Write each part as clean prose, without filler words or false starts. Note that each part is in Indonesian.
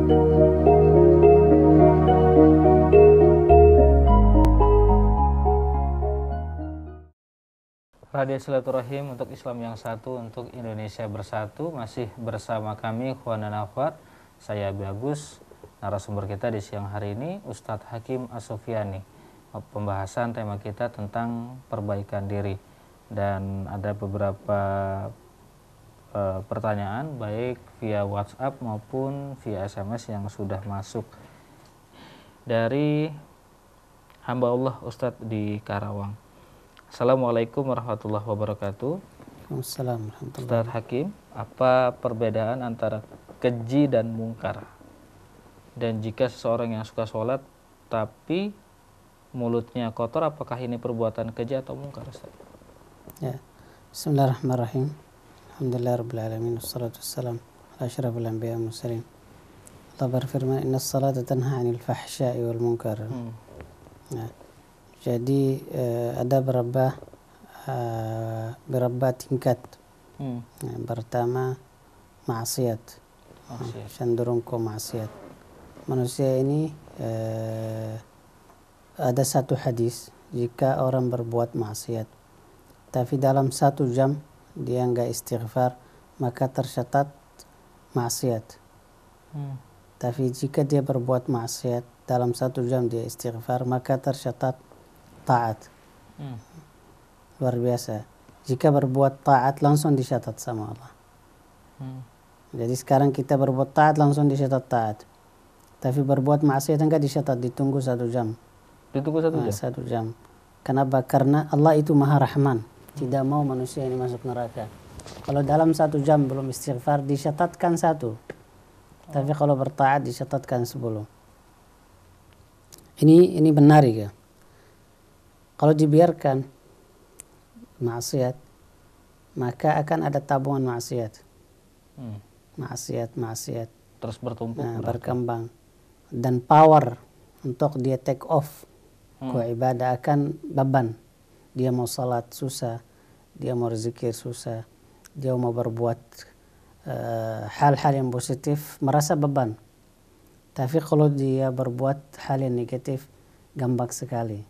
Radio Silaturahim untuk Islam yang satu, untuk Indonesia bersatu. Masih bersama kami Ikhwan dan Akhwat. Saya Bagus. Narasumber kita di siang hari ini Ustadz Hakim As-Sufyani. Pembahasan tema kita tentang perbaikan diri. Dan ada beberapa pertanyaan baik via WhatsApp maupun via SMS yang sudah masuk dari hamba Allah Ustadz di Karawang. Assalamualaikum warahmatullahi wabarakatuh. Waalaikumsalam warahmatullahi wabarakatuh. Ustadz Hakim, apa perbedaan antara keji dan mungkar? Dan jika seseorang yang suka sholat tapi mulutnya kotor, apakah ini perbuatan keji atau mungkar, Ustaz? Ya. Bismillahirrahmanirrahim. Alhamdulillahirabbil alamin wassalatu wassalamu ala asyrafil anbiya'i wal mursalin. Allah berfirman, "Innas salata tanha 'anil fahsya'i wal munkar." Ya. Jadi ada beberapa tingkat. Yang pertama maksiat, cenderung ke maksiat. Manusia ini ada satu hadis, jika orang berbuat maksiat tapi dalam 1 jam dia enggak istighfar, maka tercatat maksiat. Tapi jika dia berbuat maksiat dalam 1 jam dia istighfar, maka tercatat taat. Luar biasa. Jika berbuat taat langsung dicatat sama Allah. Jadi sekarang kita berbuat taat langsung dicatat taat. Tapi berbuat maksiat enggak dicatat, ditunggu 1 jam. Ditunggu 1 jam? 1 jam. Kenapa? Karena Allah itu Maha Rahman. Tidak mau manusia ini masuk neraka. Kalau dalam 1 jam belum istighfar dicatatkan 1. Tapi kalau bertaat dicatatkan 10. Ini benar ya. Kalau dibiarkan maksiat, maka akan ada tabungan maksiat. Maksiat. Terus bertumpuk. Berkembang. Dan power untuk dia take off ke ibadah akan beban. Dia mau salat susah, dia mau zikir susah, dia mau berbuat hal-hal yang positif merasa beban. Tapi kalau dia berbuat hal yang negatif gampang sekali.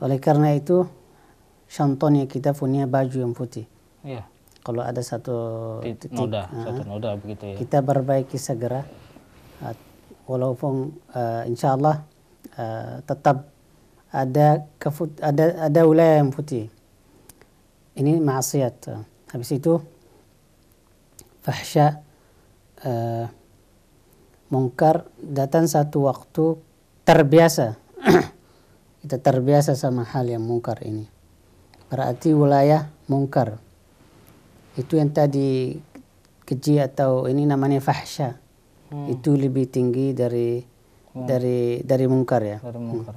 Oleh karena itu contohnya kita punya baju yang putih. Iya. Kalau ada satu titik satu noda begitu ya. Kita perbaiki segera. Walaupun insyaallah tetap ada wilayah yang putih. Ini maksiat. Habis itu fahsya, mungkar, datang satu waktu terbiasa. Kita terbiasa sama hal yang mungkar ini. Berarti wilayah mungkar. Itu yang tadi keji atau ini namanya fahsya. Itu lebih tinggi dari mungkar ya. Dari mungkar.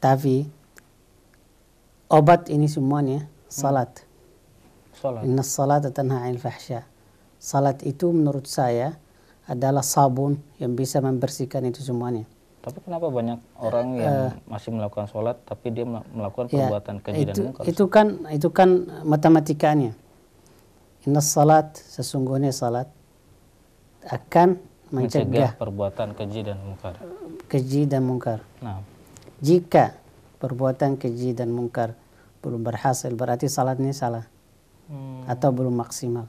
Tapi obat ini semuanya salat. Innas salata tanha 'anil fahsya. Salat itu menurut saya adalah sabun yang bisa membersihkan itu semuanya. Tapi kenapa banyak orang yang masih melakukan sholat tapi dia melakukan perbuatan keji dan mungkar? Itu kan matematikanya. Innas salat, sesungguhnya salat akan mencegah perbuatan keji dan mungkar. Nah, jika perbuatan keji dan mungkar belum berhasil, berarti salatnya salah. Atau belum maksimal.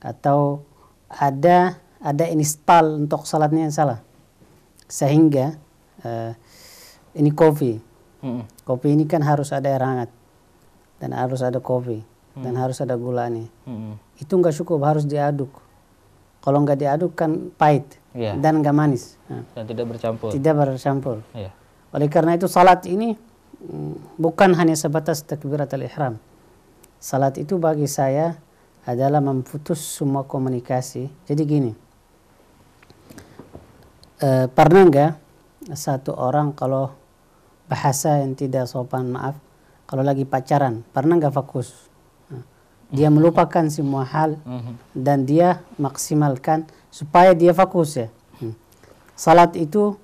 Atau ada install untuk salatnya yang salah. Sehingga ini kopi. Kopi ini kan harus ada air hangat dan harus ada kopi dan harus ada gulanya. Itu enggak cukup, harus diaduk. Kalau enggak diaduk kan pahit dan enggak manis. Dan tidak bercampur. Yeah. Oleh karena itu salat ini bukan hanya sebatas takbiratul ihram. Salat itu bagi saya adalah memutus semua komunikasi. Jadi gini. Pernah enggak satu orang kalau bahasa yang tidak sopan, maaf, kalau lagi pacaran, pernah enggak fokus? Dia melupakan semua hal dan dia maksimalkan supaya dia fokus ya. Salat itu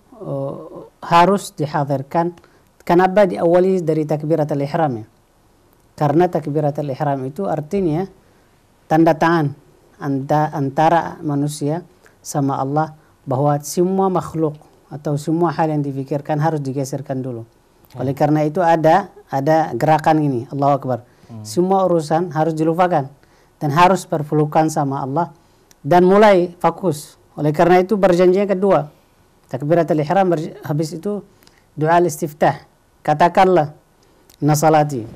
harus dihadirkan. Kenapa diawali dari takbiratul ihram ya? Karena takbiratul ihram itu artinya tanda tangan antara manusia sama Allah bahwa semua makhluk atau semua hal yang difikirkan harus digeserkan dulu. Oleh karena itu ada gerakan ini, Allahu Akbar. Semua urusan harus dilupakan dan harus berpelukan sama Allah dan mulai fokus. Oleh karena itu berjanji yang kedua, takbiratul ihram, habis itu doa istiftah. Katakanlah, inna salati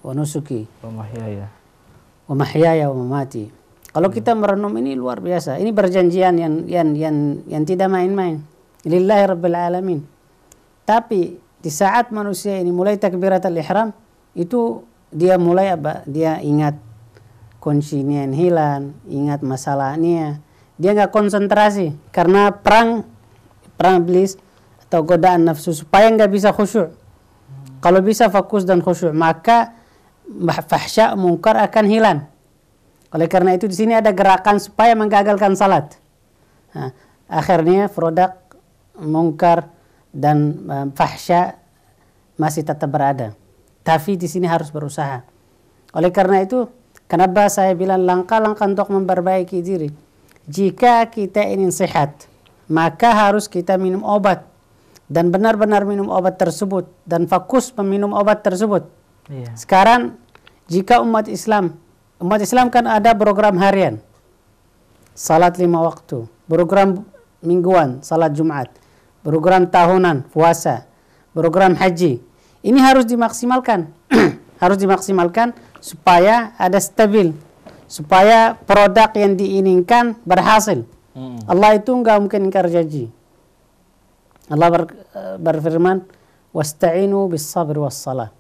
wa nusuki wa mahyaya wa mamati. Kalau kita merenung ini luar biasa. Ini perjanjian yang tidak main-main. Lillahi rabbil alamin. Tapi di saat manusia ini mulai takbiratul ihram, itu dia mulai apa? Dia ingat kuncinya yang hilang, ingat masalahnya. Dia nggak konsentrasi karena perang iblis atau godaan nafsu supaya nggak bisa khusyuk. Kalau bisa fokus dan khusyuk, maka fahsya munkar akan hilang. Oleh karena itu di sini ada gerakan supaya menggagalkan salat. Nah, akhirnya produk munkar dan fahsya masih tetap berada. Tapi di sini harus berusaha. Oleh karena itu, kenapa saya bilang langkah-langkah untuk memperbaiki diri. Jika kita ingin sehat, maka harus kita minum obat. Dan benar-benar minum obat tersebut. Dan fokus meminum obat tersebut. Sekarang, jika umat Islam kan ada program harian. Salat 5 waktu. Program mingguan, salat Jumat. Program tahunan, puasa. Program haji. Ini harus dimaksimalkan. Harus dimaksimalkan supaya ada stabil. Supaya produk yang diinginkan berhasil. Allah itu enggak mungkin ingkar janji. Allah berfirman, "Wasta'inu bis sabr was salah."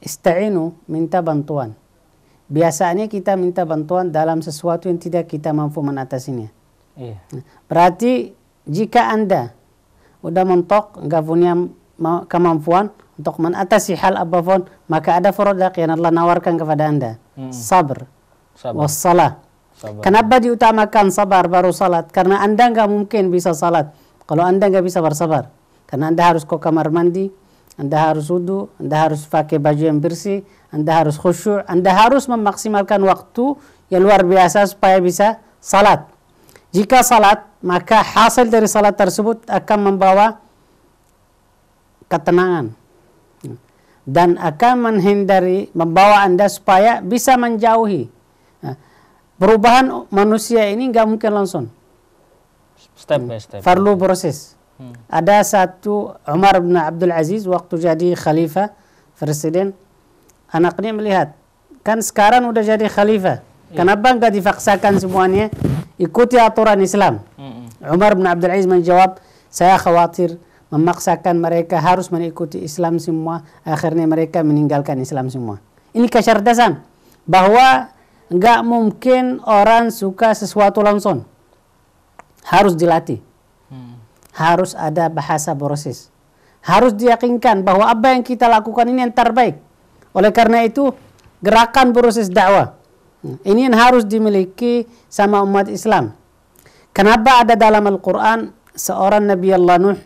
Ista'inu, minta bantuan. Biasanya kita minta bantuan dalam sesuatu yang tidak kita mampu menatasinya. Berarti jika Anda udah mentok, enggak punya kemampuan untuk mengatasi hal apapun, maka ada produk yang Allah nawarkan kepada Anda. Sabar. Wassalah. Kenapa diutamakan sabar baru salat? Karena Anda enggak mungkin bisa salat kalau Anda enggak bisa bersabar. Karena Anda harus ke kamar mandi, Anda harus wudu, Anda harus pakai baju yang bersih, Anda harus khusyuk, Anda harus memaksimalkan waktu yang luar biasa supaya bisa salat. Jika salat, maka hasil dari salat tersebut akan membawa ketenangan dan akan membawa Anda supaya bisa menjauhi. Perubahan manusia ini nggak mungkin langsung. Step by step. Perlu proses. Ada satu Umar bin Abdul Aziz waktu jadi khalifah, presiden, anaknya melihat, kan sekarang udah jadi khalifah. Kenapa nggak dipaksakan semuanya ikuti aturan Islam? Umar bin Abdul Aziz menjawab, saya khawatir memaksakan mereka harus mengikuti Islam semua, akhirnya mereka meninggalkan Islam semua. Ini kecerdasan bahwa nggak mungkin orang suka sesuatu langsung, harus dilatih, harus ada bahasa proses, harus diyakinkan bahwa apa yang kita lakukan ini yang terbaik. Oleh karena itu gerakan proses dakwah ini yang harus dimiliki sama umat Islam. Kenapa ada dalam Al-Quran seorang Nabi Allah Nuh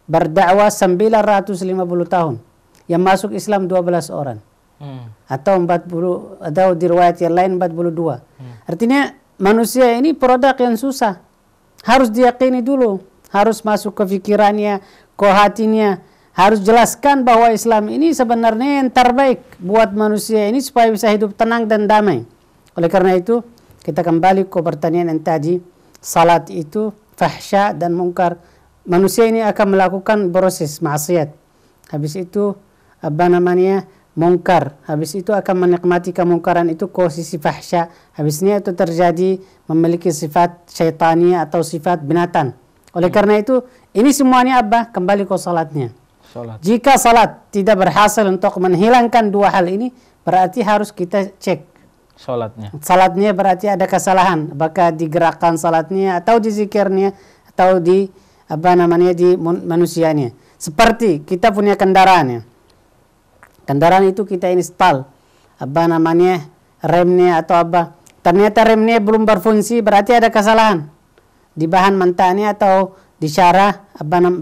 berdakwah 950 tahun, yang masuk Islam 12 orang. Atau 40, atau di riwayat yang lain 42. Artinya manusia ini produk yang susah. Harus diyakini dulu, harus masuk ke pikirannya, ke hatinya, harus jelaskan bahwa Islam ini sebenarnya yang terbaik buat manusia ini supaya bisa hidup tenang dan damai. Oleh karena itu, kita kembali ke pertanyaan yang tadi, salat itu fahsya dan munkar. Manusia ini akan melakukan proses maksiat. Habis itu munkar. Habis itu akan menikmati kemungkaran itu ke sisi fahsya. Habisnya itu terjadi memiliki sifat syaitania atau sifat binatang. Oleh karena itu, ini semuanya apa? Kembali ke salatnya. Jika salat tidak berhasil untuk menghilangkan dua hal ini, berarti harus kita cek salatnya berarti ada kesalahan, apakah di gerakan salatnya atau di zikirnya atau di di manusianya. Seperti kita punya kendaraan ya. Kendaraan itu kita install remnya atau apa. Ternyata remnya belum berfungsi, berarti ada kesalahan di bahan mentahnya atau di syarah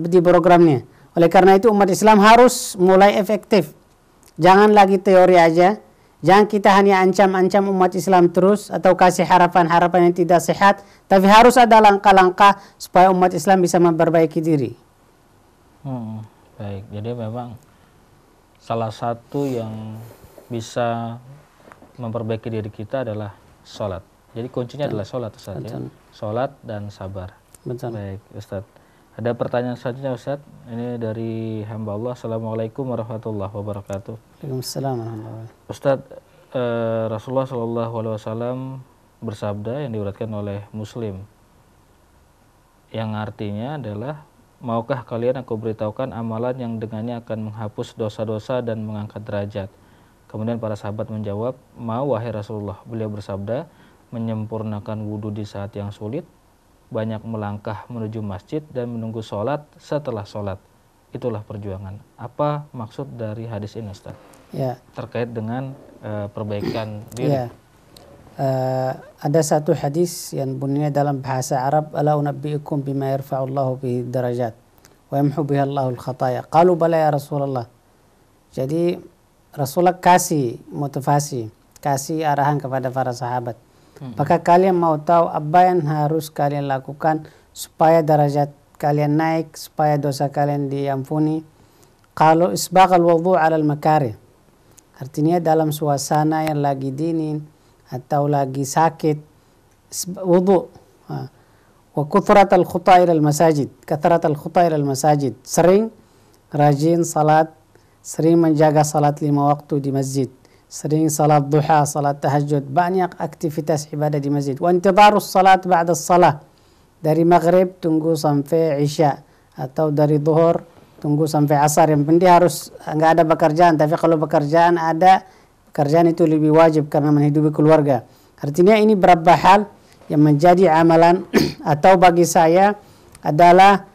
di programnya. Oleh karena itu umat Islam harus mulai efektif. Jangan lagi teori aja. Jangan kita hanya ancam-ancam umat Islam terus atau kasih harapan-harapan yang tidak sehat, tapi harus ada langkah-langkah supaya umat Islam bisa memperbaiki diri. Baik, jadi memang salah satu yang bisa memperbaiki diri kita adalah sholat. Jadi kuncinya adalah sholat, Ustaz, ya. Sholat dan sabar. Betul. Baik, Ustaz. Ada pertanyaan selanjutnya, Ustaz. Ini dari hamba Allah. Assalamualaikum warahmatullahi wabarakatuh. Waalaikumsalam warahmatullahi wabarakatuh. Ustaz, Rasulullah SAW bersabda yang diuratkan oleh Muslim, yang artinya adalah, maukah kalian aku beritahukan amalan yang dengannya akan menghapus dosa-dosa dan mengangkat derajat? Kemudian para sahabat menjawab, mau wahai Rasulullah. Beliau bersabda, menyempurnakan wudhu di saat yang sulit, banyak melangkah menuju masjid, dan menunggu sholat setelah sholat. Itulah perjuangan. Apa maksud dari hadis ini, Ustaz? Ya. Terkait dengan perbaikan diri. Ya. Ada satu hadis yang bunyinya dalam bahasa Arab, ala unabbiukum bima yarfa'ullahu bihi darajat wa yamhu bihi Allahul khataya. Qalu bala ya Rasulullah. Jadi Rasulullah kasih motivasi, kasih arahan kepada para sahabat. Maka kalian mau tahu apa yang harus kalian lakukan supaya derajat kalian naik, supaya dosa kalian diampuni. Kalau isbaghal wudhu 'ala al-makarih. Artinya dalam suasana yang lagi dingin atau lagi sakit, wudhu. Wa kuthrat al-khuta ila al-masajid. Kathrat al-khuta ila al-masajid. Sering rajin salat, sering menjaga salat 5 waktu di masjid. Sering salat duha, salat tahajud, banyak aktivitas ibadah di masjid. Wa intidharus salat ba'da salah. Dari maghrib tunggu sampai isya, atau dari zuhur tunggu sampai asar. Yang penting harus enggak ada pekerjaan, tapi kalau pekerjaan ada, pekerjaan itu lebih wajib karena menghidupi keluarga. Artinya ini beberapa hal yang menjadi amalan atau bagi saya adalah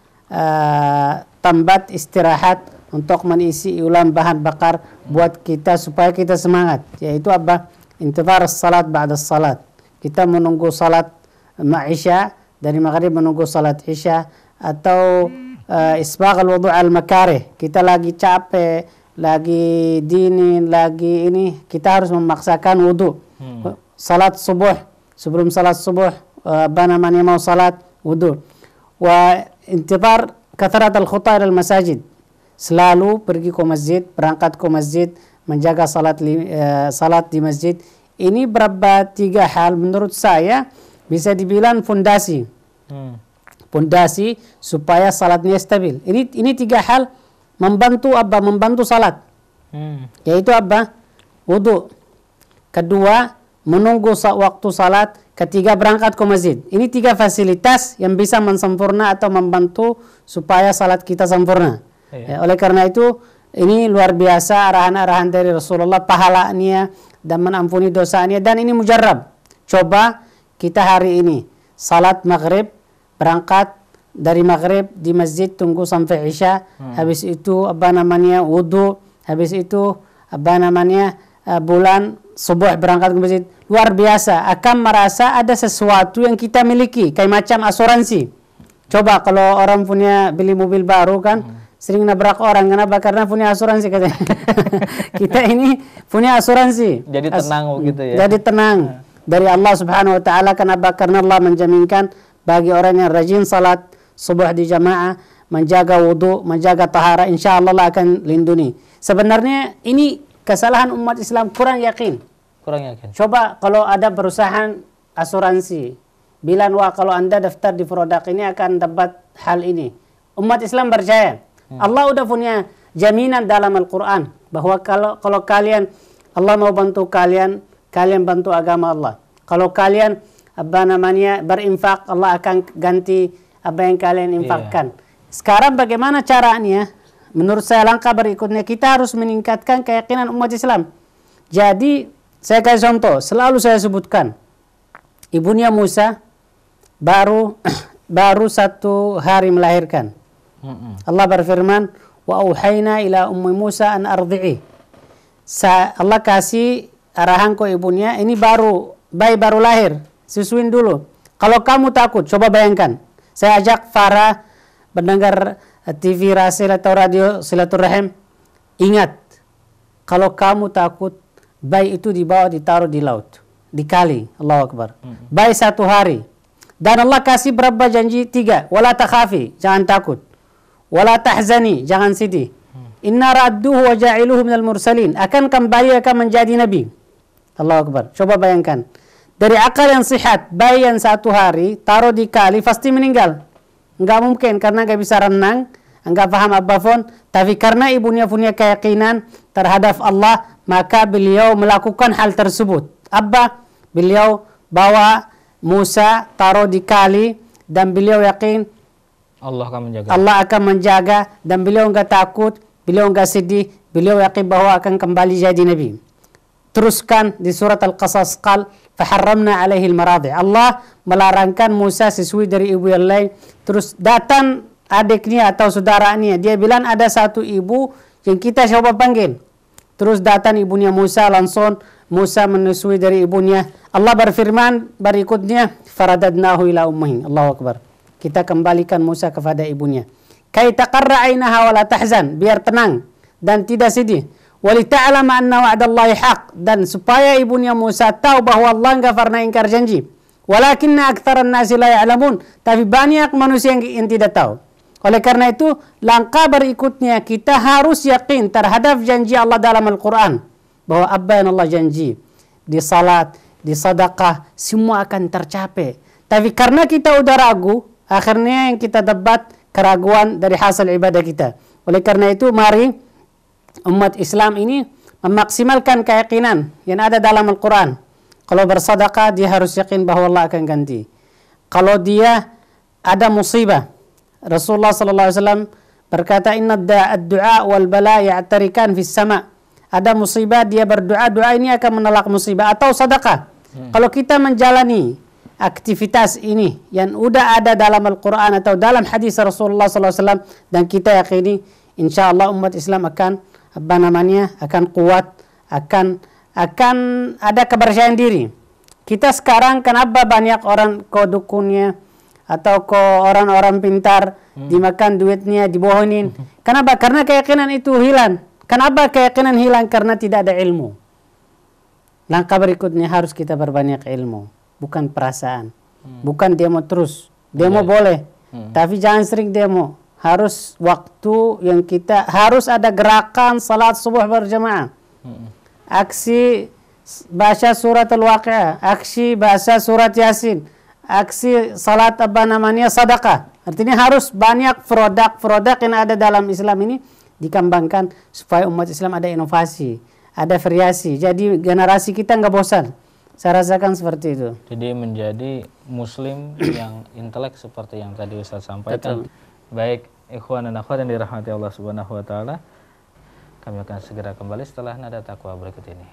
tempat istirahat untuk mengisi ulang bahan bakar buat kita supaya kita semangat, yaitu apa? Intidhar salat ba'da salat. Kita menunggu salat ma'isya, dari maghrib menunggu salat isya, atau isbaghal wudhu' al-makarih. Kita lagi capek, lagi dingin, lagi ini, kita harus memaksakan wudhu. Salat subuh, sebelum salat subuh mau salat wudhu. Wa intidhar kathrat al-khuta ila al-masajid. Selalu pergi ke masjid, berangkat ke masjid, menjaga salat di masjid. Ini berapa 3 hal menurut saya bisa dibilang fondasi. Fondasi supaya salatnya stabil. Ini 3 hal membantu apa? Membantu salat. Yaitu apa? Wudu. Kedua, menunggu waktu salat. Ketiga, berangkat ke masjid. Ini 3 fasilitas yang bisa mensempurna atau membantu supaya salat kita sempurna. Oleh karena itu, ini luar biasa arahan-arahan dari Rasulullah, pahalanya dan mengampuni dosanya, dan ini mujarrab. Coba kita hari ini salat maghrib, berangkat dari maghrib di masjid tunggu sampai isya, habis itu wudu, habis itu bulan subuh berangkat ke masjid. Luar biasa, akan merasa ada sesuatu yang kita miliki, kayak macam asuransi. Coba kalau orang punya beli mobil baru kan, sering nabrak orang. Kenapa? Karena punya asuransi katanya. Kita ini punya asuransi. Jadi tenang begitu ya. Jadi tenang dari Allah Subhanahu wa taala. Kenapa? Karena Allah menjaminkan bagi orang yang rajin salat subuh di jamaah, menjaga wudu, menjaga tahara, insyaallah Allah akan lindungi. Sebenarnya ini kesalahan umat Islam, kurang yakin. Coba kalau ada perusahaan asuransi bilang, wah kalau Anda daftar di produk ini akan dapat hal ini. Umat Islam percaya. Allah udah punya jaminan dalam Al-Quran bahwa kalau kalian, Allah mau bantu kalian, kalian bantu agama Allah. Kalau kalian berinfak, Allah akan ganti apa yang kalian infakkan. Sekarang bagaimana caranya? Menurut saya langkah berikutnya kita harus meningkatkan keyakinan umat Islam. Jadi saya kasih contoh, selalu saya sebutkan, ibunya Musa baru 1 hari melahirkan. Allah berfirman, wa auhayna ila ummi Musa an ardi'i. Allah kasih arahan ke ibunya, ini bayi baru lahir, susuin dulu. Kalau kamu takut, coba bayangkan. Saya ajak para pendengar TV Rasil atau radio Silaturahim, ingat, kalau kamu takut bayi itu dibawa ditaruh di laut, di kali. Allahu Akbar. Bayi 1 hari. Dan Allah kasih berapa janji? 3. Wala takhafi, jangan takut. Wala tahzani, jangan sedih. Inna radduhu wa ja'iluhu minal mursalin. Akan kembali akan menjadi nabi. Allahu Akbar. Coba bayangkan. Dari akal yang sehat, bayi yang 1 hari taruh di kali pasti meninggal. Enggak mungkin karena enggak bisa renang, enggak paham apapun, tapi karena ibunya punya keyakinan terhadap Allah, maka beliau melakukan hal tersebut. Apa? Beliau bawa Musa taruh di kali dan beliau yakin Allah akan menjaga dan beliau enggak takut, beliau enggak sedih, beliau yakin bahwa akan kembali jadi nabi. Teruskan di surat Al-Qasas qal faharramna alaihi al-maradi'. Allah melarangkan Musa sesuai dari ibu yang lain. Terus datang adiknya atau saudaranya, dia bilang ada satu ibu yang kita coba panggil. Terus datang ibunya Musa, langsung Musa menyusui dari ibunya. Allah berfirman berikutnya, faradadnahu ila ummihi. Allahu Akbar. Kita kembalikan Musa kepada ibunya. Kai taqarra 'ainaha wa la tahzan, biar tenang dan tidak sedih. Walita'lam anna wa'dallahi haq, dan supaya ibunya Musa tahu bahwa Allah enggak pernah ingkar janji. Walakinna aktsaran nasi la ya'lamun, tapi banyak manusia yang tidak tahu. Oleh karena itu, langkah berikutnya kita harus yakin terhadap janji Allah dalam Al-Quran. Bahwa apa yang Allah janji di salat, di sedekah, semua akan tercapai. Tapi karena kita udah ragu, akhirnya yang kita dapat keraguan dari hasil ibadah kita. Oleh karena itu, mari umat Islam ini memaksimalkan keyakinan yang ada dalam Al-Quran. Kalau bersedekah, dia harus yakin bahwa Allah akan ganti. Kalau dia ada musibah, Rasulullah SAW berkata, inna ad-du'a wal bala ya'tarikan fis sama. Ada musibah, dia berdoa, doa ini akan menolak musibah. Atau sedekah. Kalau kita menjalani aktivitas ini yang udah ada dalam Al-Quran atau dalam hadis Rasulullah SAW, dan kita yakini, insya Allah umat Islam akan akan kuat, akan ada kepercayaan diri. Kita sekarang kenapa banyak orang dukunnya atau orang-orang pintar dimakan duitnya, dibohongin? Kenapa? Karena keyakinan itu hilang. Kenapa keyakinan hilang? Karena tidak ada ilmu. Langkah berikutnya harus kita berbanyak ilmu, bukan perasaan. Bukan demo terus. Demo boleh, tapi jangan sering demo. Harus waktu yang kita harus ada gerakan salat subuh berjamaah. Aksi baca surat Al-Waqi'ah, aksi baca surat Yasin, aksi salat sedekah. Artinya harus banyak produk yang ada dalam Islam ini dikembangkan supaya umat Islam ada inovasi, ada variasi. Jadi generasi kita nggak bosan. Saya rasakan seperti itu. Jadi menjadi muslim yang intelek seperti yang tadi Ustaz sampaikan. Betul. Baik, ikhwan dan akhwat yang dirahmati Allah Subhanahu wa taala. Kami akan segera kembali setelah nada takwa berikut ini.